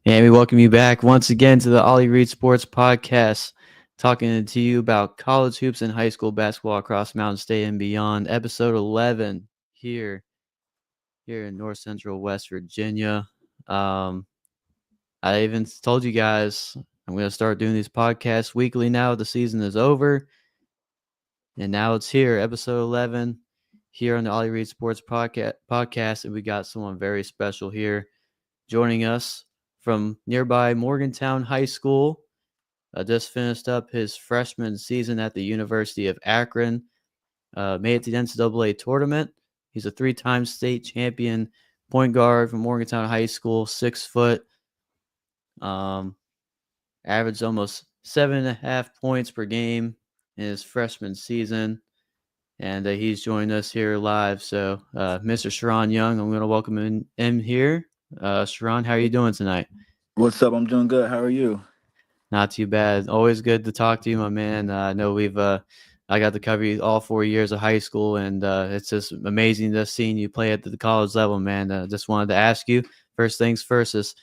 And we welcome you back once again to the Ollie Reed Sports Podcast, talking to you about college hoops and high school basketball across Mountain State and beyond. Episode 11 here in North Central West Virginia. Um, I even told you guys I'm going to start doing these podcasts weekly now. The season is over, and now it's here, episode 11, here on the Ollie Reed Sports Podcast, and we got someone very special here joining us from nearby Morgantown High School. Just finished up his freshman season at the University of Akron. Made it to the NCAA tournament. He's a three-time state champion point guard from Morgantown High School, 6 foot. Um, Averaged almost 7.5 points per game in his freshman season. And he's joined us here live. So, Mr. Sharron Young, I'm going to welcome in here. Sharron, how are you doing tonight? What's up? I'm doing good. How are you? Not too bad. Always good to talk to you, my man. I know I got to cover you all 4 years of high school, and it's just amazing just seeing you play at the college level, man. Just wanted to ask you, first things first, is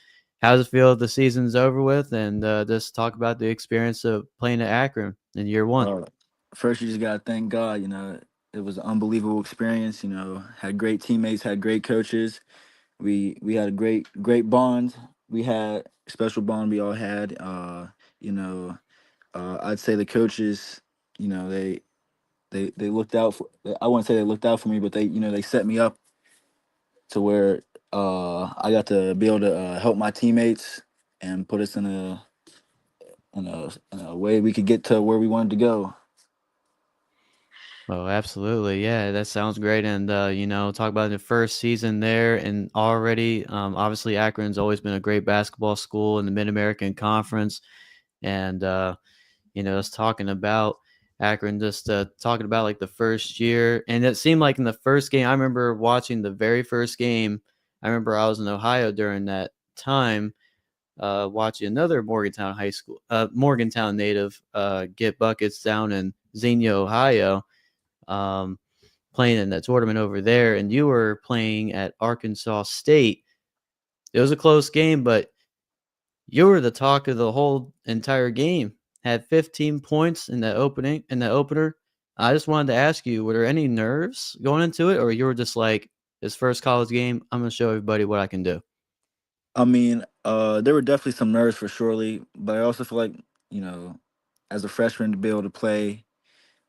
how does it feel the season's over with, and just talk about the experience of playing at Akron in year one. Uh, First, you just gotta thank God. It was an unbelievable experience. Had great teammates, had great coaches. We had a great bond. We had a special bond. We all had. You know, I'd say the coaches. You know, they looked out for. I wouldn't say they looked out for me, but they set me up to where I got to be able to help my teammates and put us in a way we could get to where we wanted to go. Oh, absolutely. Yeah, that sounds great. And, talk about the first season there. And already, obviously, Akron's always been a great basketball school in the Mid American Conference. And, us talking about Akron, just talking about like the first year. And it seemed like in the first game, I remember watching the very first game. I remember I was in Ohio during that time, watching another Morgantown native, get buckets down in Xenia, Ohio, um, playing in that tournament over there. And you were playing at Arkansas State. It was a close game, but you were the talk of the whole entire game. Had 15 points in the opener. I just wanted to ask you, were there any nerves going into it, or you were just like, this first college game, I'm gonna show everybody what I can do? I mean, there were definitely some nerves for surely, but I also feel like, you know, as a freshman to be able to play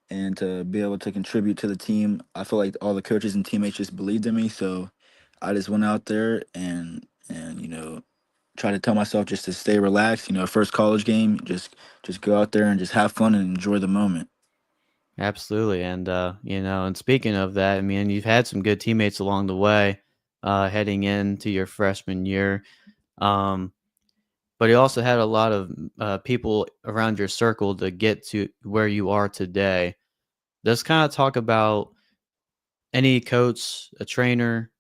and to be able to contribute to the team, I feel like all the coaches and teammates just believed in me. So I just went out there and try to tell myself just to stay relaxed. First college game, just go out there and just have fun and enjoy the moment. Absolutely, and and speaking of that, I mean, you've had some good teammates along the way, heading into your freshman year. Um, but you also had a lot of people around your circle to get to where you are today. Let's kind of talk about any coach, a trainer,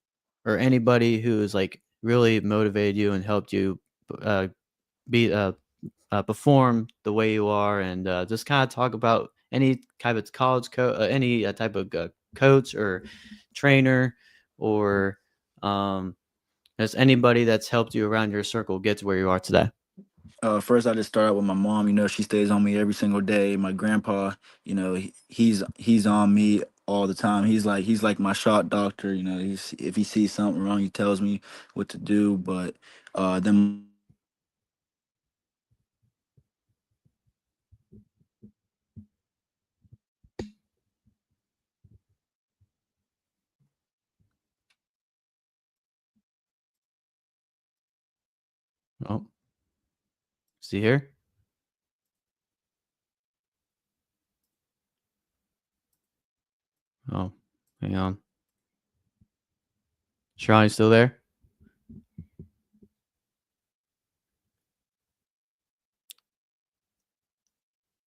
or anybody who has like really motivated you and helped you uh, be perform the way you are, and just kind of talk about any type of any type of coach or trainer, or just anybody that's helped you around your circle get to where you are today. First, I just start out with my mom. She stays on me every single day. My grandpa, he's on me all the time. He's like my shot doctor. If he sees something wrong, he tells me what to do. But then my mom, Oh, see here. Oh, hang on. Sharon, you still there?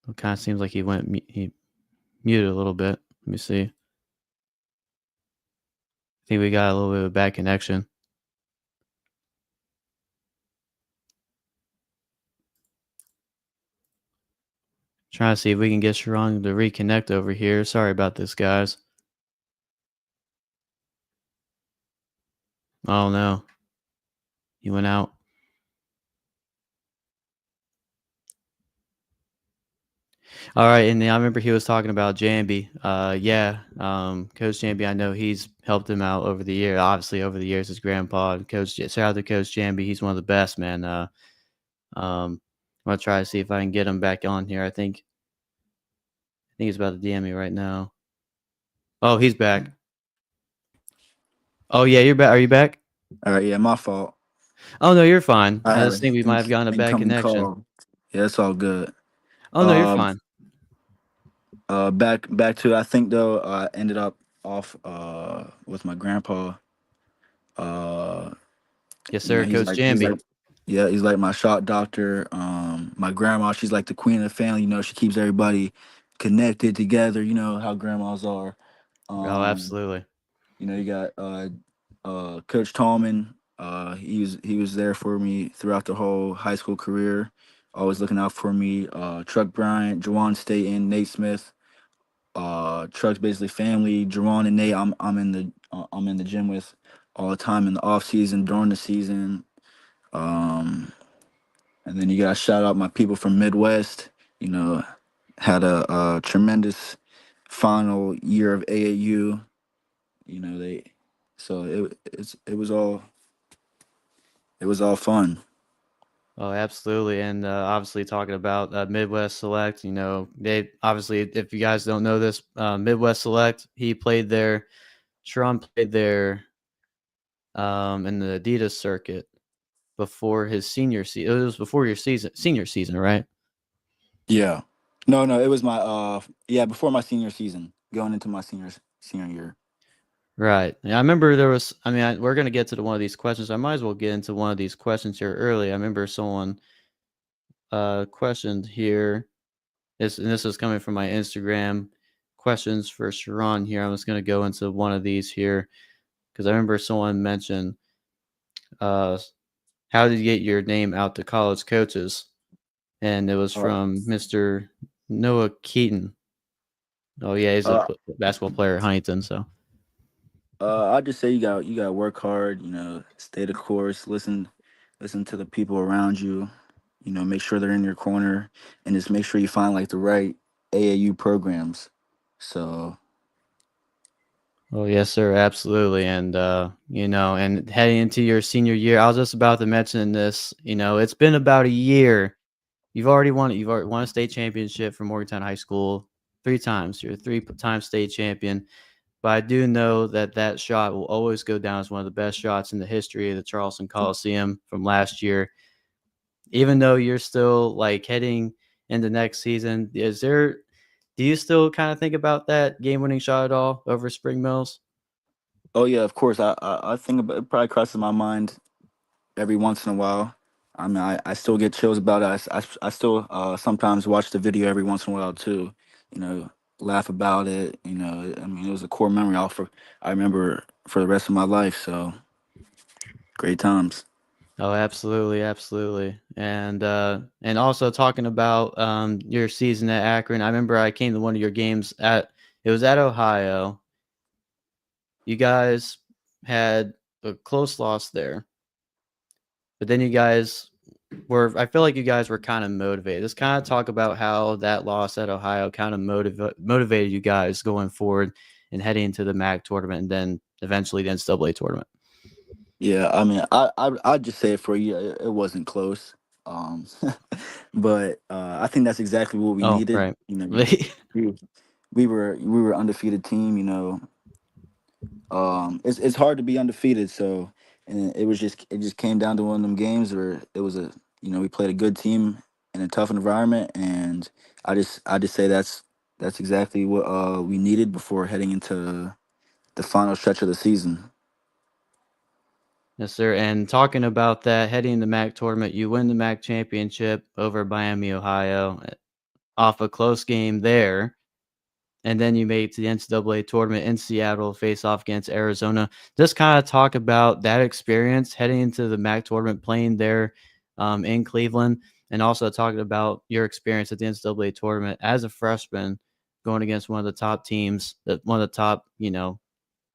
It kind of seems like he muted a little bit. Let me see. I think we got a little bit of a bad connection. Trying to see if we can get Sharon to reconnect over here. Sorry about this, guys. Oh no, he went out. All right, and I remember he was talking about Jambi. Yeah, Coach Jambi. I know he's helped him out over the year. Obviously, over the years, his grandpa, Coach. Shout out to Coach Jambi. He's one of the best, man. I'm gonna try to see if I can get him back on here. I think he's about to DM me right now. Oh, he's back. Oh yeah, you're back. Are you back? All right, yeah, my fault. Oh no, you're fine. I I had just an think we might have gotten a bad incoming connection. call. Yeah, it's all good. Oh no, you're Um, fine. back to I think though I ended up off with my grandpa. Uh, Yes, you know, sir, Coach he's Jambi. like yeah, he's like my shot doctor. My grandma, she's like the queen of the family. You know, she keeps everybody connected together. You know how grandmas are. Oh, Um, absolutely. you know, you got Coach Tallman. He was there for me throughout the whole high school career, always looking out for me. Truck Bryant, Jawan Staten, Nate Smith. Truck's basically family. Jawan and Nate, I'm in the gym with all the time in the off season, during the season. Um, and then you got to shout out my people from Midwest. You know, had a tremendous final year of AAU. You know so it was all fun. Oh, absolutely. And obviously, talking about Midwest Select, they obviously, if you guys don't know this, Midwest Select, he played there. Sharron played there in the Adidas circuit before his senior season. It was before your senior season, right? Yeah. No, it was my yeah, before my senior season, going into my senior year. Right. Yeah, I remember there was. I mean, we're gonna get to one of these questions. I might as well get into one of these questions here early. I remember someone questioned here. This is coming from my Instagram questions for Sharron here. I'm just gonna go into one of these here because I remember someone mentioned, uh, how did you get your name out to college coaches? And it was Uh, from Mr. Noah Keaton. Oh yeah, he's a uh, basketball player at Huntington. So I just say you got to work hard. You know, stay the course. Listen to the people around you. You know, make sure they're in your corner, and just make sure you find like the right AAU programs. So oh yes, sir, absolutely. And and heading into your senior year, I was just about to mention this. It's been about a year. You've already won it. You've already won a state championship for Morgantown High School 3 times. You're a three-time state champion. But I do know that shot will always go down as one of the best shots in the history of the Charleston Coliseum from last year. Even though you're still like heading into next season, do you still kind of think about that game-winning shot at all over Spring Mills? oh yeah, of course. I think about it probably crosses my mind every once in a while. I mean, I still get chills about it. I still sometimes watch the video every once in a while too. You know, laugh about it. You know, I mean, it was a core memory. I remember for the rest of my life. So great times. Oh, absolutely, absolutely. And also talking about your season at Akron, I remember I came to one of your games it was at Ohio. You guys had a close loss there, but then you guys I feel like you guys were kind of motivated. Just kind of talk about how that loss at Ohio kind of motivated you guys going forward and heading into the MAC tournament and then eventually the NCAA tournament. Yeah, I mean, I'd just say it for you. It wasn't close. Um, but I think that's exactly what we Oh, needed. right. You know, we we were undefeated team. You know, it's hard to be undefeated. So, and it just came down to one of them games where it was a you know we played a good team in a tough environment, and I just say that's exactly what we needed before heading into the final stretch of the season. Yes, sir. And talking about that, heading in the MAC tournament, you win the MAC championship over Miami, Ohio, off a close game there. And then you made it to the NCAA tournament in Seattle, face off against Arizona. Just kind of talk about that experience heading into the MAC tournament, playing there in Cleveland, and also talking about your experience at the NCAA tournament as a freshman, going against one of the top teams, one of the top,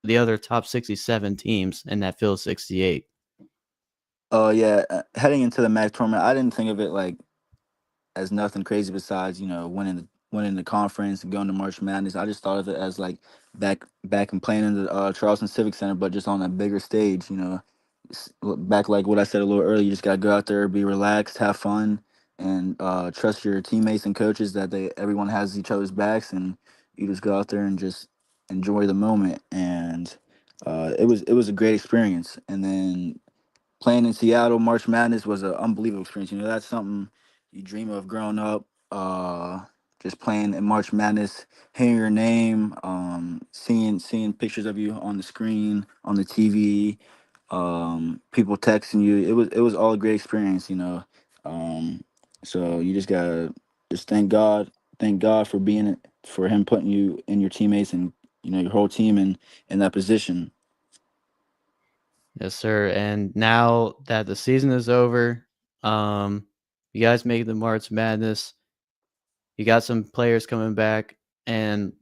the other top 67 teams in that field 68. Oh yeah, heading into the MAC tournament, I didn't think of it like as nothing crazy besides you know winning winning the conference and going to March Madness. I just thought of it as like back and playing in the Charleston Civic Center, but just on a bigger stage. Back like what I said a little earlier. You just gotta go out there, be relaxed, have fun, and trust your teammates and coaches that they everyone has each other's backs, and you just go out there and just enjoy the moment. And it was a great experience. And then playing in Seattle, March Madness was an unbelievable experience. That's something you dream of growing up. Just playing in March Madness, hearing your name, seeing pictures of you on the screen, on the TV, people texting you. It was all a great experience. Um, so you just gotta just thank God for for him putting you and your teammates and your whole team in that position. Yes, sir. And now that the season is over, um, you guys make the March Madness. You got some players coming back, and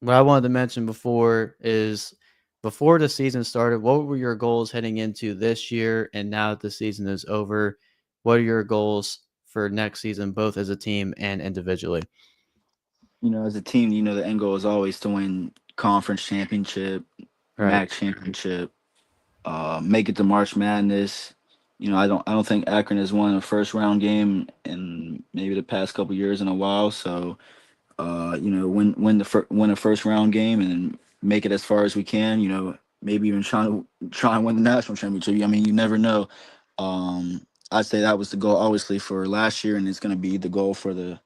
what I wanted to mention before is before the season started, what were your goals heading into this year? And now that the season is over, what are your goals for next season, both as a team and individually? As a team, the end goal is always to win conference championship, Right. MAC championship, make it to March Madness. I don't think Akron has won a first round game in maybe the past couple years in a while. So win a first round game and make it as far as we can. Maybe even try and win the national championship. I mean, you never know. I'd say that was the goal, obviously, for last year, and it's going to be the goal for the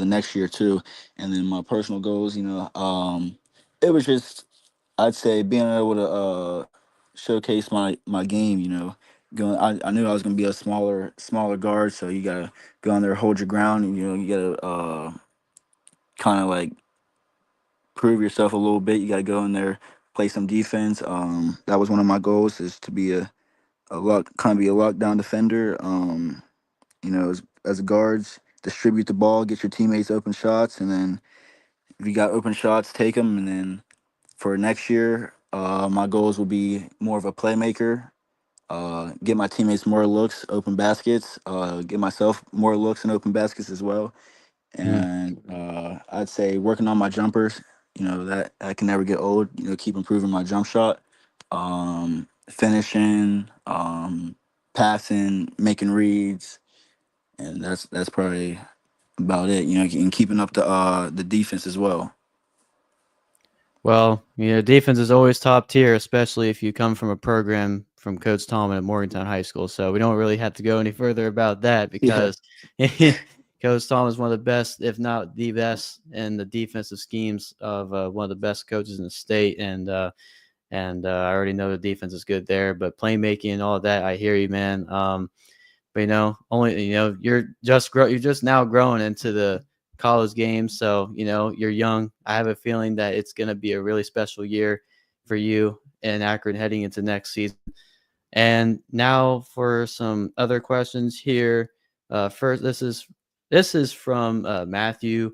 next year too. And then my personal goals, it was just I'd say being able to showcase my game. Going, I knew I was going to be a smaller guard, so you gotta go on there, hold your ground, and you gotta kind of like prove yourself a little bit. You got to go in there, play some defense. That was one of my goals is to be be a lockdown defender. As a guards, distribute the ball, get your teammates open shots, and then if you got open shots, take them. And then for next year, my goals will be more of a playmaker. Get my teammates more looks, open baskets. Get myself more looks and open baskets as well. Mm. And I'd say working on my jumpers. That I can never get old. Keep improving my jump shot, finishing, passing, making reads, and that's probably about it. And keeping up the defense as well. Well, defense is always top tier, especially if you come from a program from Coach Tallman at Morgantown High School. So we don't really have to go any further about that Yeah. because Coach Tallman is one of the best, if not the best, in the defensive schemes of one of the best coaches in the state. And I already know the defense is good there, but playmaking and all of that, I hear you, man. But only you're just now growing into the college game, so you're young. I have a feeling that it's going to be a really special year for you in Akron heading into next season. And now for some other questions here. First, this is from Matthew.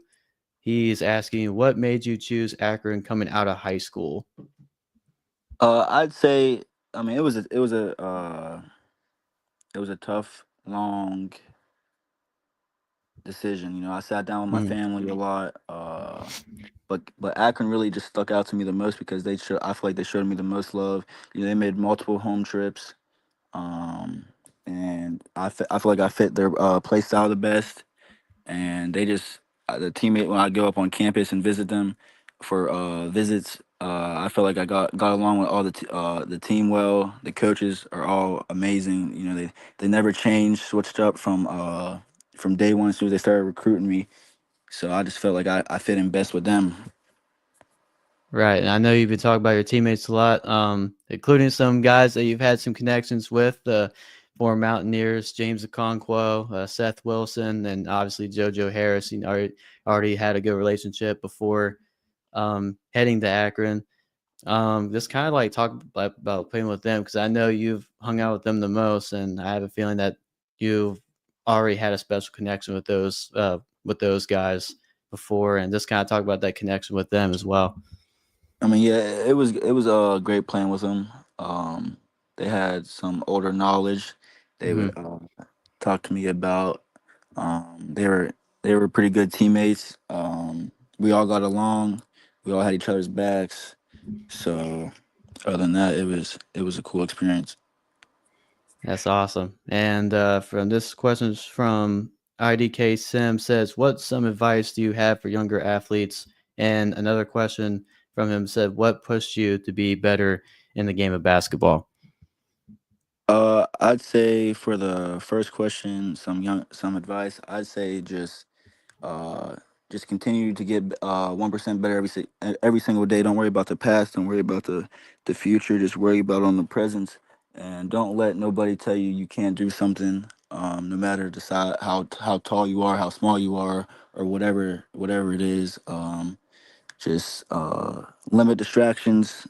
He's asking, what made you choose Akron coming out of high school? I'd say. I mean, it was a tough, long decision. I sat down with my Mm, family a lot. But Akron really just stuck out to me the most because I feel like they showed me the most love. They made multiple home trips, um, and I feel like I fit their play style the best. And they just the teammate when I go up on campus and visit them for visits. I feel like I got along with all the team well. The coaches are all amazing. They never changed, switched up from day one as soon as they started recruiting me. So I just felt like I fit in best with them. right, and I know you've been talking about your teammates a lot, including some guys that you've had some connections with, the former Mountaineers, James Okonkwo, Seth Wilson, and obviously JoJo Harris. Already had a good relationship before heading to Akron. Just kind of like talk about playing with them because I know you've hung out with them the most, and I have a feeling that you've already had a special connection with those guys before, and just kind of talk about that connection with them as well. I mean, yeah, it was a great playing with them. Um, they had some older knowledge. They would Hmm. talk to me about. They They were pretty good teammates. We all got along. We all had each other's backs. So other than that, it was a cool experience. That's awesome. And from this question is from IDK Sim says, what some advice do you have for younger athletes? And another question from him said, what pushed you to be better in the game of basketball? I'd say for the first question, some advice. I'd say uh, just continue to get 1% better every single day. Don't worry about the past. Don't worry about the future. Just worry about on the present, and don't let nobody tell you you can't do something. No matter the size, how tall you are, how small you are, or whatever it is. Just limit distractions.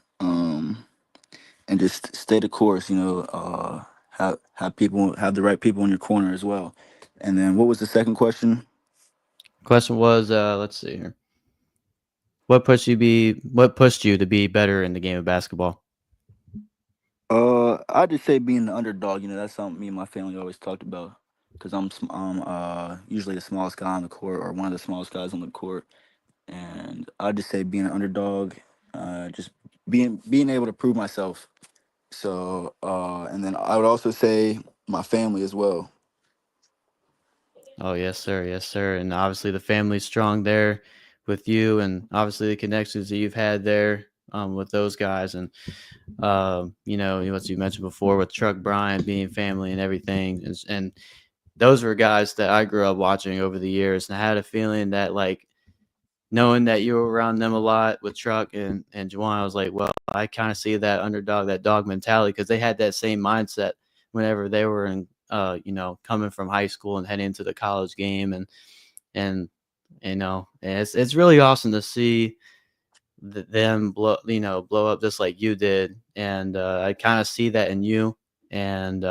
And just stay the course. Have the right people in your corner as well. And then what was the second question? Question was, let's see here. What pushed you to be better in the game of basketball? I just say being the underdog. That's something me and my family always talked about. Cause I'm usually the smallest guy on the court or one of the smallest guys on the court, and I just say being an underdog, just being able to prove myself. So and then I would also say my family as well. Oh, yes, sir. Yes, sir. And obviously the family's strong there with you, and obviously the connections that you've had there with those guys. And, what you mentioned before with Chuck Bryant being family and everything. And those were guys that I grew up watching over the years. And I had a feeling that, like, knowing that you were around them a lot with Truck and Juwan, I was like, well, I kind of see that underdog, that dog mentality, because they had that same mindset whenever they were in, coming from high school and heading into the college game, and it's really awesome to see them blow up just like you did, and I kind of see that in you, and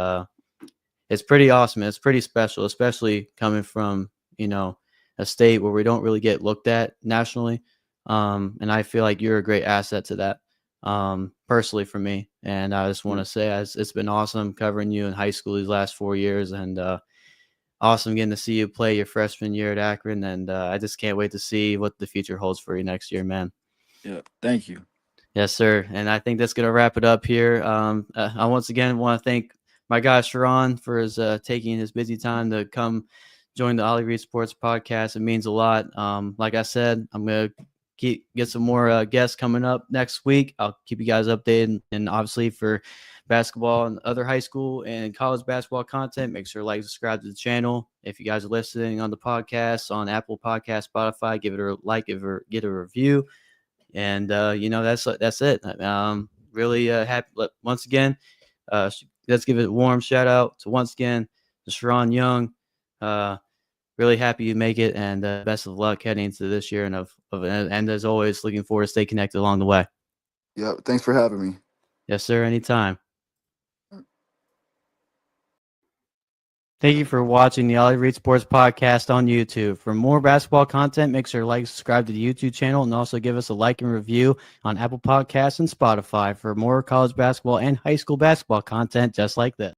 it's pretty awesome. It's pretty special, especially coming from, a state where we don't really get looked at nationally. And I feel like you're a great asset to that, personally for me. And I just want to say it's been awesome covering you in high school these last 4 years, and awesome getting to see you play your freshman year at Akron. And I just can't wait to see what the future holds for you next year, man. Yeah, thank you. Yes, sir. And I think that's going to wrap it up here. I once again want to thank my guy Sharron for his taking his busy time to come join the Ollie Reed Sports Podcast. It means a lot. Like I said, I'm going to get some more guests coming up next week. I'll keep you guys updated. And obviously for basketball and other high school and college basketball content, make sure to like, subscribe to the channel. If you guys are listening on the podcast on Apple Podcast, Spotify, give it a like, get a review. And that's it. Really happy. Once again, let's give it a warm shout out to once again to Sharron Young. Really happy you make it, and best of luck heading into this year. And as always, looking forward to stay connected along the way. Yeah, thanks for having me. Yes, sir. Anytime. Thank you for watching the Ollie Reed Sports Podcast on YouTube. For more basketball content, make sure to like, subscribe to the YouTube channel, and also give us a like and review on Apple Podcasts and Spotify for more college basketball and high school basketball content just like this.